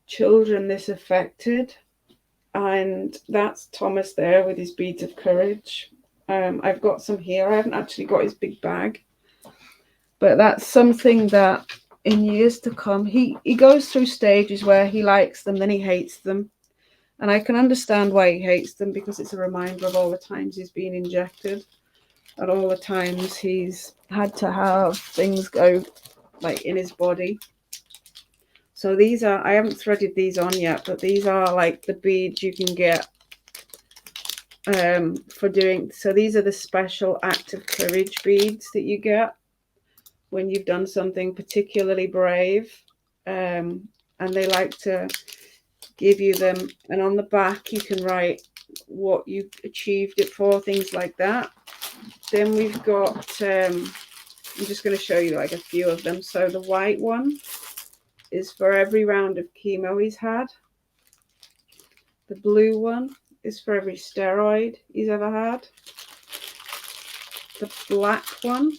children this affected. And that's Thomas there with his beads of courage. I've got some here. I haven't actually got his big bag, but that's something that in years to come, he goes through stages where he likes them, then he hates them. And I can understand why he hates them, because it's a reminder of all the times he's been injected and all the times he's had to have things go like in his body. So these are, I haven't threaded these on yet, but these are like the beads you can get for doing, so these are the special act of courage beads that you get when you've done something particularly brave, and they like to give you them, and on the back you can write what you achieved it for, things like that. Then we've got I'm just going to show you like a few of them. So the white one is for every round of chemo he's had. The blue one is for every steroid he's ever had. The black one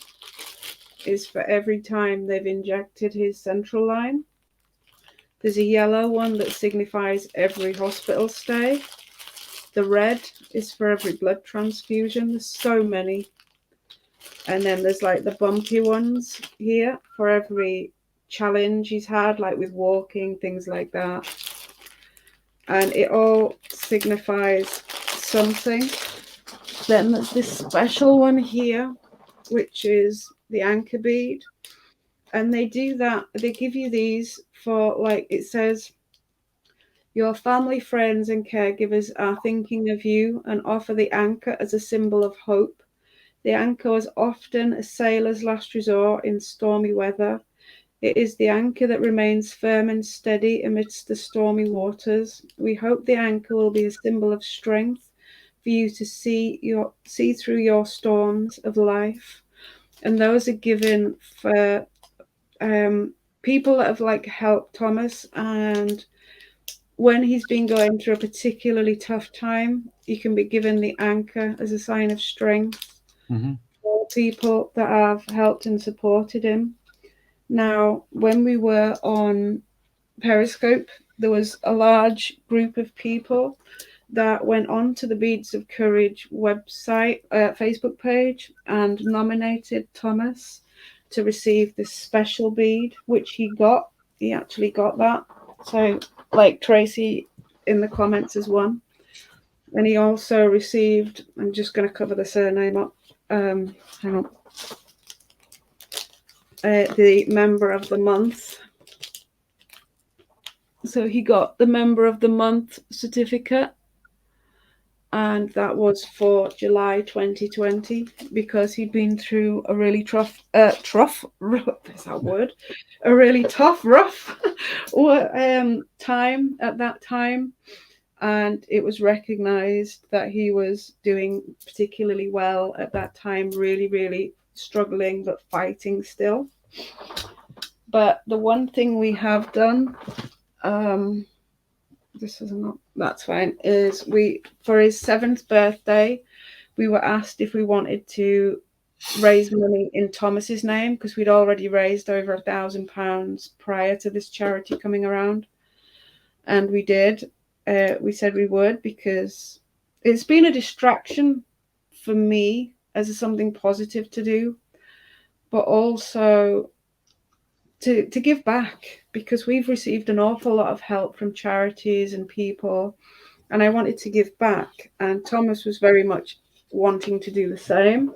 is for every time they've injected his central line. There's a yellow one that signifies every hospital stay. The red is for every blood transfusion. There's so many. And then there's like the bumpy ones here for every challenge he's had, like with walking, things like that. And it all signifies something. Then there's this special one here, which is the anchor bead. And they do that, they give you these for, like, it says, your family, friends, and caregivers are thinking of you and offer the anchor as a symbol of hope. The anchor is often a sailor's last resort in stormy weather. It is the anchor that remains firm and steady amidst the stormy waters. We hope the anchor will be a symbol of strength for you to see through your storms of life. And those are given for people that have like helped Thomas, and when he's been going through a particularly tough time, he can be given the anchor as a sign of strength for people that have helped and supported him. Now, when we were on Periscope, there was a large group of people that went on to the Beads of Courage website, Facebook page, and nominated Thomas to receive this special bead, which he got. He actually got that. So, like Tracy in the comments as one. And he also received, I'm just going to cover the surname up. Hang on. The Member of the Month. So he got the Member of the Month certificate, and that was for July 2020 because he'd been through a really rough time at that time, and it was recognized that he was doing particularly well at that time, really, really struggling but fighting still. But the one thing we have done, that's fine, is for his 7th birthday, we were asked if we wanted to raise money in Thomas's name, because we'd already raised over £1,000 prior to this charity coming around, and we did. We said we would, because it's been a distraction for me as something positive to do, but also to give back, because we've received an awful lot of help from charities and people, and I wanted to give back, and Thomas was very much wanting to do the same.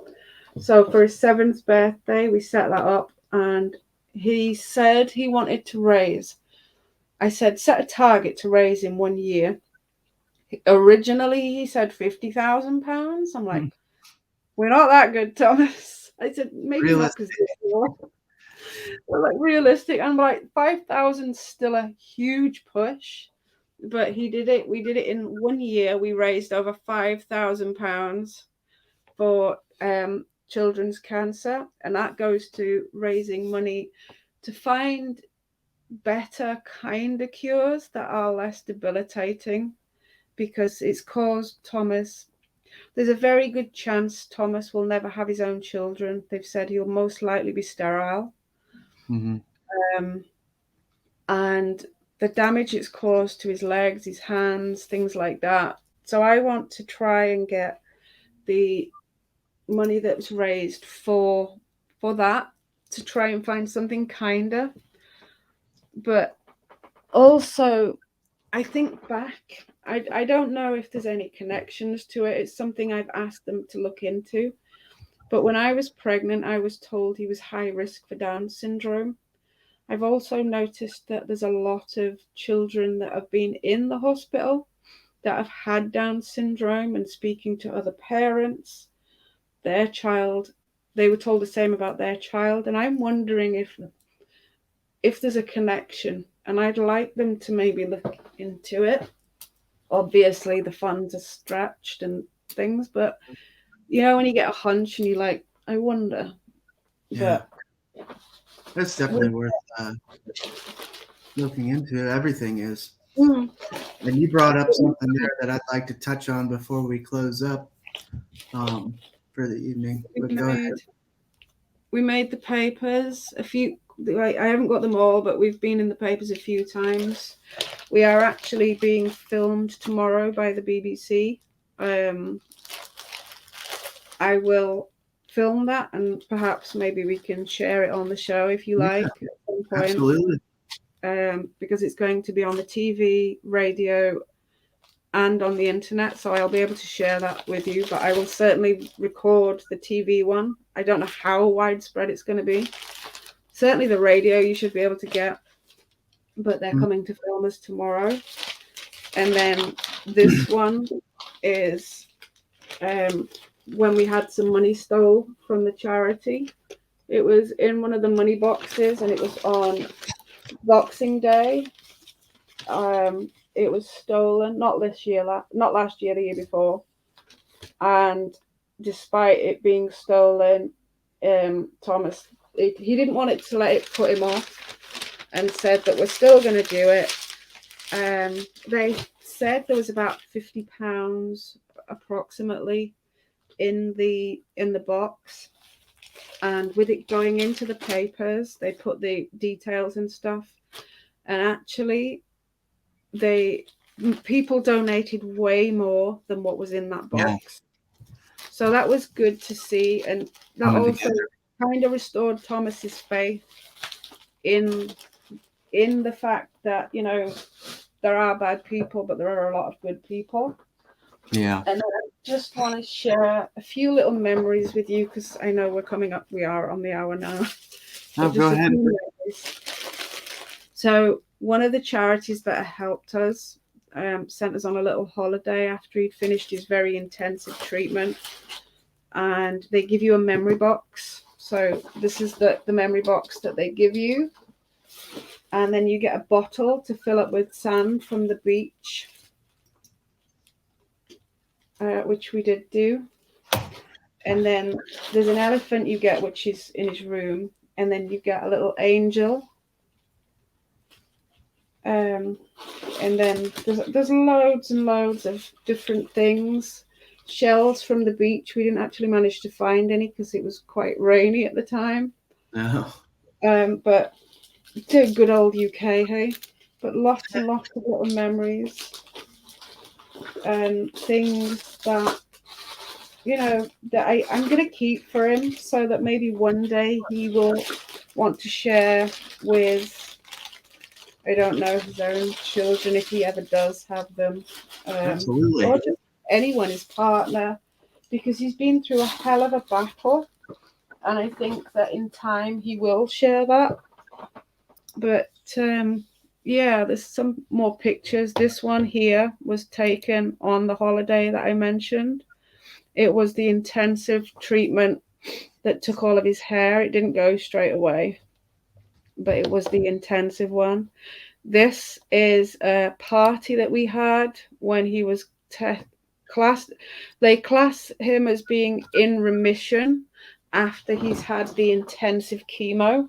So for his 7th birthday, we set that up, and he said he wanted to raise, I said, set a target to raise in 1 year. Originally, he said £50,000. I'm like, we're not that good, Thomas. I said, maybe not, because we're like realistic. I'm like, 5,000 still a huge push, but he did it. We did it in 1 year. We raised over £5,000 for children's cancer, and that goes to raising money to find better kind of cures that are less debilitating, because it's caused Thomas. There's a very good chance Thomas will never have his own children. They've said he'll most likely be sterile. And the damage it's caused to his legs, his hands, things like that. So I want to try and get the money that was raised for that, to try and find something kinder. But also, I think back, I don't know if there's any connections to it. It's something I've asked them to look into. But when I was pregnant, I was told he was high risk for Down syndrome. I've also noticed that there's a lot of children that have been in the hospital that have had Down syndrome, and speaking to other parents, their child, they were told the same about their child. And I'm wondering if there's a connection, and I'd like them to maybe look into it. Obviously, the funds are stretched and things, but you know, when you get a hunch and you're like, I wonder. Yeah. But that's definitely worth looking into. Everything is. And you brought up something there that I'd like to touch on before we close up for the evening. But go ahead. We made the papers a few. I haven't got them all, but we've been in the papers a few times. We are actually being filmed tomorrow by the BBC. I will film that, and perhaps maybe we can share it on the show if you like at some point. Absolutely. Because it's going to be on the TV, radio, and on the internet, so I'll be able to share that with you. But I will certainly record the TV one. I don't know how widespread it's going to be. Certainly the radio you should be able to get, but they're coming to film us tomorrow. And then this one is when we had some money stole from the charity. It was in one of the money boxes, and it was on Boxing Day. It was stolen, not last year, the year before. And despite it being stolen, Thomas, he didn't want it to let it put him off, and said that we're still going to do it. They said there was about £50 approximately in the box, and with it going into the papers, they put the details and stuff. And actually, people donated way more than what was in that box. So that was good to see, and that also kind of restored Thomas's faith in the fact that, you know, there are bad people, but there are a lot of good people. Yeah. And I just want to share a few little memories with you, because I know we are on the hour now. Oh, go ahead. So one of the charities that helped us sent us on a little holiday after he'd finished his very intensive treatment, and they give you a memory box. So this is the memory box that they give you, and then you get a bottle to fill up with sand from the beach, which we did do. And then there's an elephant you get, which is in his room, and then you get a little angel. And then there's loads and loads of different things. Shells from the beach. We didn't actually manage to find any because it was quite rainy at the time. No. But it's a good old UK, hey? But lots and lots of little memories and things that, you know, that I'm going to keep for him, so that maybe one day he will want to share with, I don't know, his own children, if he ever does have them. Absolutely. Or just anyone, his partner, because he's been through a hell of a battle. And I think that in time he will share that. But yeah, there's some more pictures. This one here was taken on the holiday that I mentioned. It was the intensive treatment that took all of his hair. It didn't go straight away, but it was the intensive one. This is a party that we had when he was classed. They class him as being in remission after he's had the intensive chemo,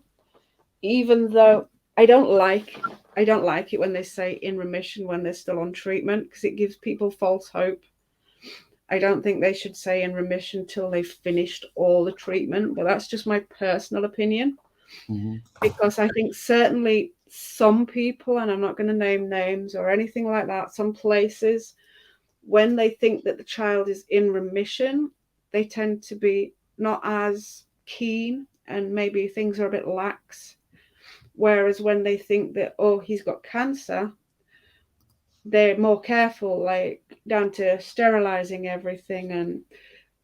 even though I don't like it when they say in remission when they're still on treatment, because it gives people false hope. I don't think they should say in remission till they've finished all the treatment, but that's just my personal opinion. Mm-hmm. Because I think certainly some people, and I'm not going to name names or anything like that, some places, when they think that the child is in remission, they tend to be not as keen, and maybe things are a bit lax. Whereas when they think that, oh, he's got cancer, they're more careful, like down to sterilizing everything. And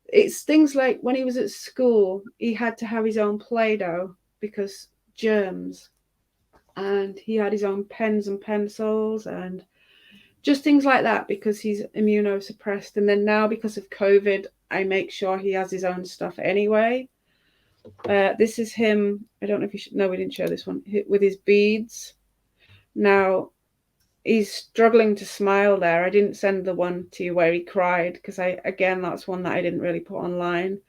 it's things like when he was at school, he had to have his own Play-Doh because germs, and he had his own pens and pencils and just things like that because he's immunosuppressed. And then now, because of COVID, I make sure he has his own stuff anyway. This is him. I don't know if you should. No, we didn't show this one with his beads. Now he's struggling to smile there. I didn't send the one to you where he cried because that's one that I didn't really put online,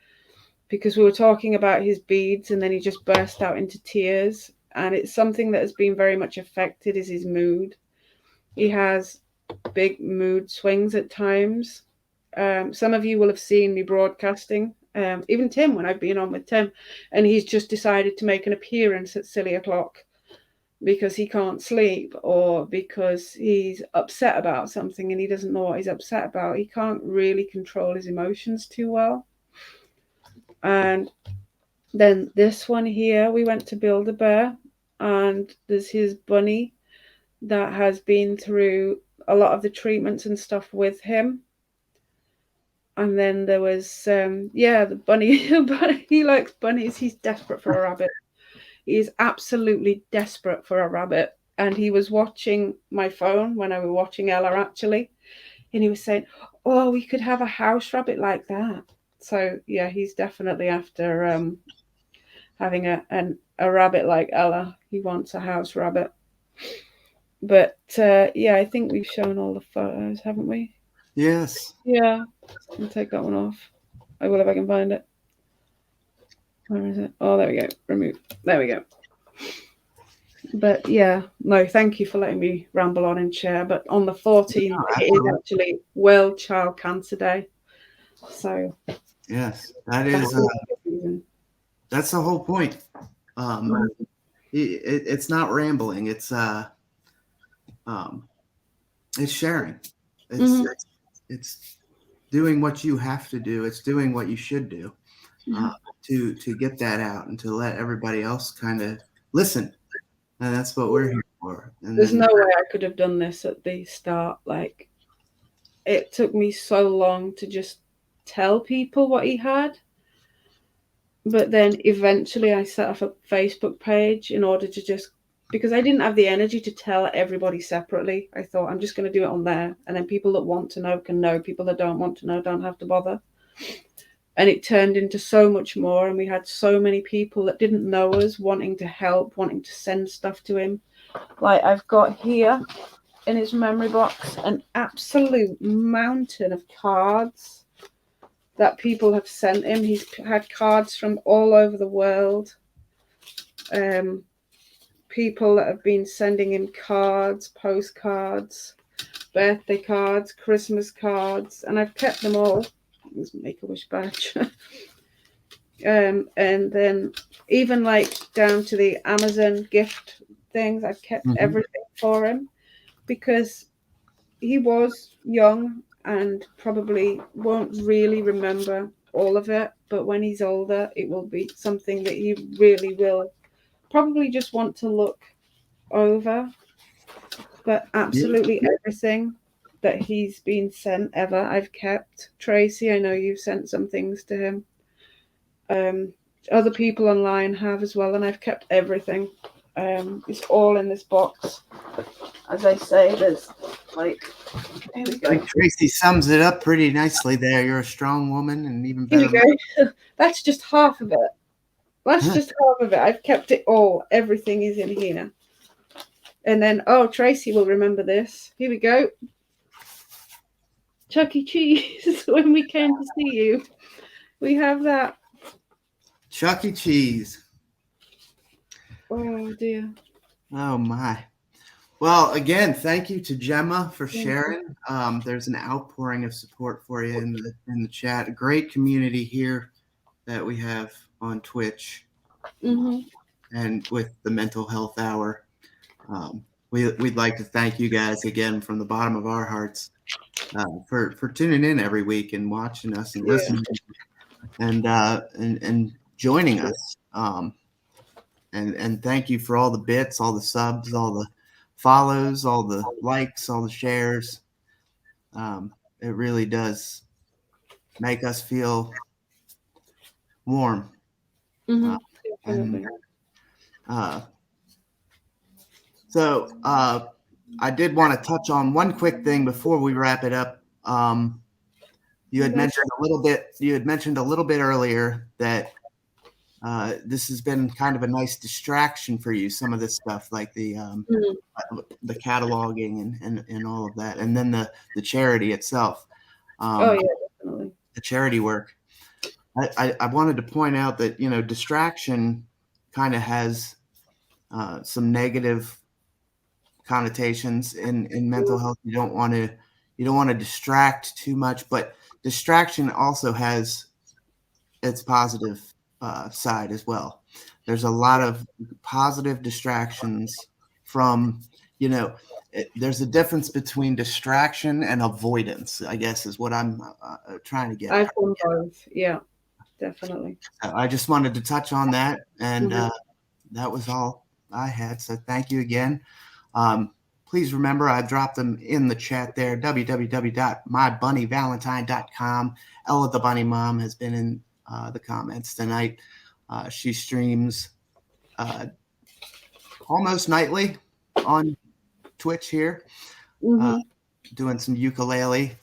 because we were talking about his beads and then he just burst out into tears. And it's something that has been very much affected is his mood. He has big mood swings at times. Some of you will have seen me broadcasting, even Tim, when I've been on with Tim, and he's just decided to make an appearance at silly o'clock because he can't sleep or because he's upset about something and he doesn't know what he's upset about. He can't really control his emotions too well. And then this one here, we went to Build-A-Bear, and there's his bunny that has been through a lot of the treatments and stuff with him. And then there was, the bunny. He likes bunnies. He's desperate for a rabbit. He is absolutely desperate for a rabbit. And he was watching my phone when I was watching Ella, actually. And he was saying, oh, we could have a house rabbit like that. So, yeah, he's definitely after having a rabbit like Ella. He wants a house rabbit. But, I think we've shown all the photos, haven't we? Yes. Yeah. I'll take that one off. I will if I can find it. Where is it? Oh, there we go. Remove. There we go. But yeah, no, thank you for letting me ramble on and share. But on the 14th, it is actually World Child Cancer Day. So yes, that is that's the whole point. It's not rambling. It's sharing. It's doing what you have to do. It's doing what you should do to get that out and to let everybody else kind of listen. And that's what we're here for. And there's no way I could have done this at the start. Like, it took me so long to just tell people what he had. But then eventually I set up a Facebook page in order to just, because I didn't have the energy to tell everybody separately. I thought, I'm just going to do it on there. And then people that want to know can know. People that don't want to know don't have to bother. And it turned into so much more. And we had so many people that didn't know us wanting to help, wanting to send stuff to him. Like, I've got here in his memory box an absolute mountain of cards that people have sent him. He's had cards from all over the world. People that have been sending him cards, postcards, birthday cards, Christmas cards, and I've kept them all. This Make-A-Wish badge. And then even like down to the Amazon gift things, I've kept everything for him, because he was young and probably won't really remember all of it, but when he's older, it will be something that he really will probably just want to look over. But absolutely everything that he's been sent ever, I've kept. Tracy, I know you've sent some things to him. Other people online have as well, and I've kept everything. It's all in this box. As I say, there's like, here we go. Like Tracy sums it up pretty nicely there. You're a strong woman, and even better. Here we go. That's just half of it. That's just half of it. I've kept it all. Everything is in here. And then, Tracy will remember this. Here we go. Chuck E. Cheese. When we came to see you, we have that. Chuck E. Cheese. Oh dear. Oh my. Well, again, thank you to Gemma for sharing. There's an outpouring of support for you in the chat. A great community here that we have on Twitch, and with the Mental Health Hour. We'd like to thank you guys again from the bottom of our hearts for tuning in every week and watching us and listening and joining us. And thank you for all the bits, all the subs, all the follows, all the likes, all the shares. It really does make us feel warm. So I did want to touch on one quick thing before we wrap it up. You had mentioned a little bit earlier that this has been kind of a nice distraction for you, some of this stuff, like the cataloging and all of that, and then the charity itself. Definitely. The charity work. I wanted to point out that, distraction kind of has some negative connotations in mental health. You don't want to distract too much, but distraction also has its positive side as well. There's a lot of positive distractions from, there's a difference between distraction and avoidance, I guess, is what I'm trying to get at. I've done both. Yeah, definitely. I just wanted to touch on that, and that was all I had. So thank you again. Please remember, I dropped them in the chat there, www.mybunnyvalentine.com. Ella the Bunny Mom has been in the comments tonight. She streams almost nightly on Twitch here, doing some ukulele.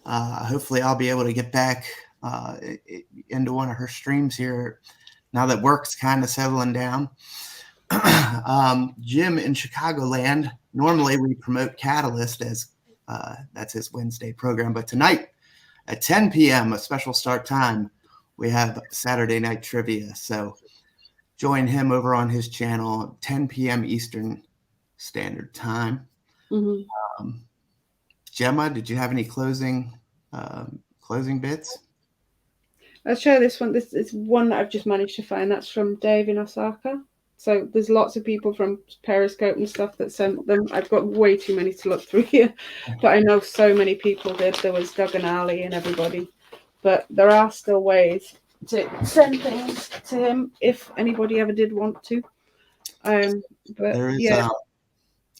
Hopefully I'll be able to get back into one of her streams here now that work's kind of settling down. Jim in Chicagoland, normally we promote Catalyst as that's his Wednesday program, but tonight at 10 p.m., a special start time, we have Saturday night trivia. So join him over on his channel, 10 p.m. Eastern Standard Time. Gemma, did you have any closing bits? I'll share this one. This is one that I've just managed to find. That's from Dave in Osaka. So there's lots of people from Periscope and stuff that sent them. I've got way too many to look through here, but I know so many people did. There was Doug and Ali and everybody. But there are still ways to send things to him if anybody ever did want to. But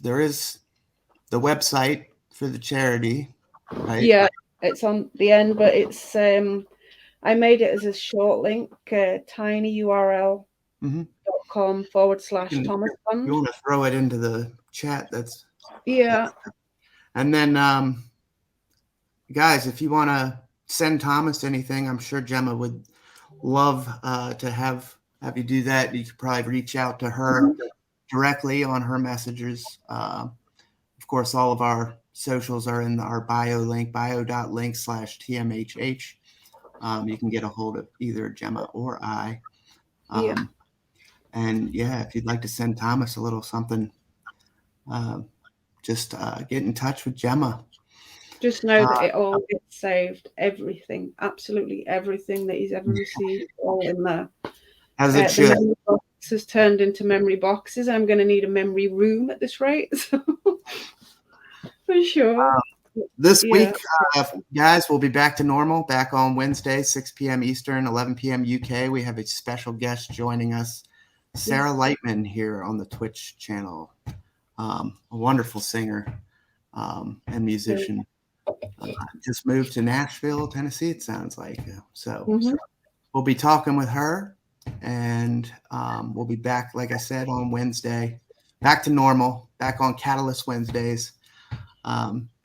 there is the website for the charity, right? Yeah, it's on the end, but it's I made it as a short link, tinyurl.com/Thomas Fund. You want to throw it into the chat? That's yeah. And then, guys, if you want to send Thomas anything, I'm sure Gemma would love to have you do that. You could probably reach out to her directly on her messages. Of course, all of our socials are in our bio link, bio.link/TMHH. You can get a hold of either Gemma or I. And yeah, if you'd like to send Thomas a little something, just get in touch with Gemma. Just know that it all gets saved. Everything, absolutely everything that he's ever received, all in there. As it should. The memory box has turned into memory boxes. I'm going to need a memory room at this rate. So. For sure. This week, guys, we'll be back to normal, back on Wednesday, 6 p.m. Eastern, 11 p.m. UK. We have a special guest joining us, Sarah Lightman, here on the Twitch channel. A wonderful singer and musician. Just moved to Nashville, Tennessee, it sounds like. So we'll be talking with her, and we'll be back, like I said, on Wednesday. Back to normal, back on Catalyst Wednesdays.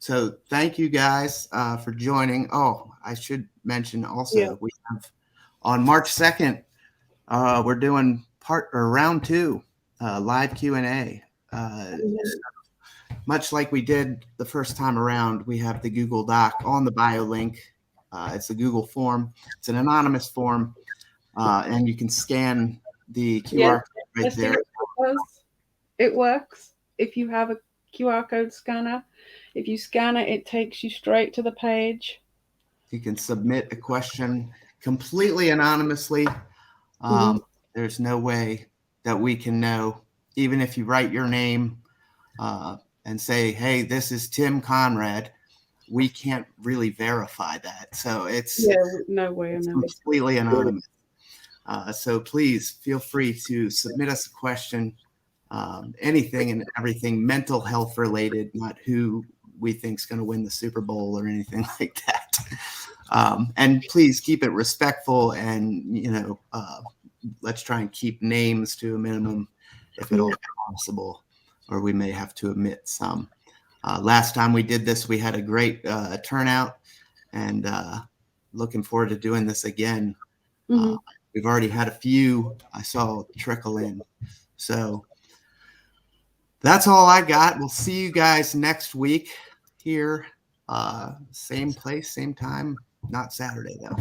So thank you guys for joining. Oh, I should mention also, we have on March 2nd, we're doing round 2, live Q&A. Much like we did the first time around, we have the Google Doc on the bio link. It's a Google form. It's an anonymous form, and you can scan the QR code right there. It works. If you have a QR code scanner, if you scan it, it takes you straight to the page. You can submit a question completely anonymously. There's no way that we can know, even if you write your name and say, hey, this is Tim Conrad, we can't really verify that. So it's no way. It's completely anonymous. So please feel free to submit us a question, anything and everything mental health related, not who we think is going to win the Super Bowl or anything like that. And please keep it respectful, and let's try and keep names to a minimum if at all possible, or we may have to omit some. Last time we did this, we had a great turnout, and looking forward to doing this again. We've already had a few I saw trickle in. So that's all I got. We'll see you guys next week here. Same place, same time. Not Saturday, though.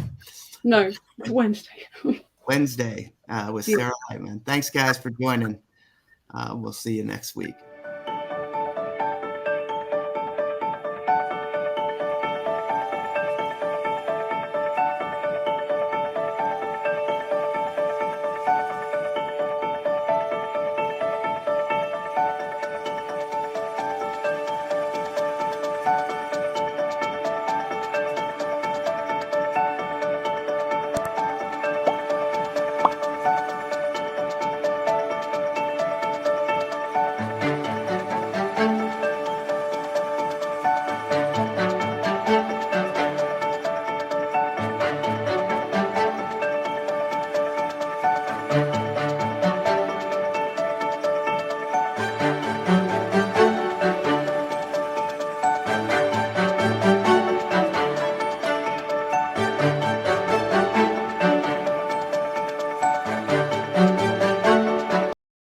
No, Wednesday. Wednesday with Sarah Lightman. Thanks, guys, for joining. We'll see you next week.